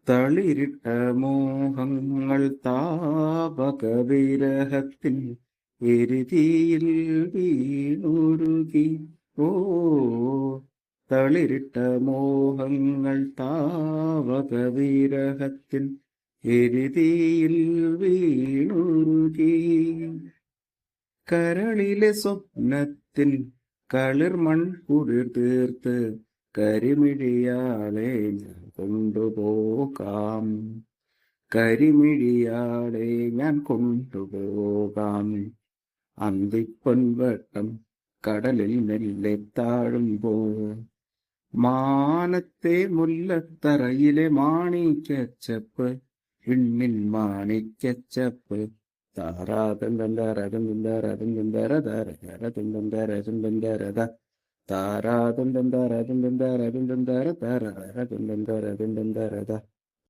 തളിരിട്ട മോഹങ്ങൾ താപകവിരഹത്തിൻ എരുതിയിൽ വീണുരുകി. ഓ, തളിരിട്ട മോഹങ്ങൾ താപകവിരഹത്തിൻ എരുതിയിൽ വീണുരുകി. കരളിലെ സ്വപ്നത്തിൻ കളിർമൺ കുളിർ തീർത്ത് കരിമിഴിയാളെ ഞാൻ കൊണ്ടുപോകാം. കരിമിഴിയാളെ ഞാൻ കൊണ്ടുപോകാം. അന്തിപ്പൊൻവട്ടം കടലിൽ മെല്ലെ താഴുമ്പോൾ മാനത്തെ മുല്ലത്തറയിലെ മാണിക്കച്ചപ്പ്, വിണ്ണിൻ മാണിക്കച്ചപ്പ്. താരാതന്തരതന്തരതന്തരതന്തരതരതന്തരതരതന്തരത താരാതന്തരതന്തരതന്തരതരതരതരതരതരതരത.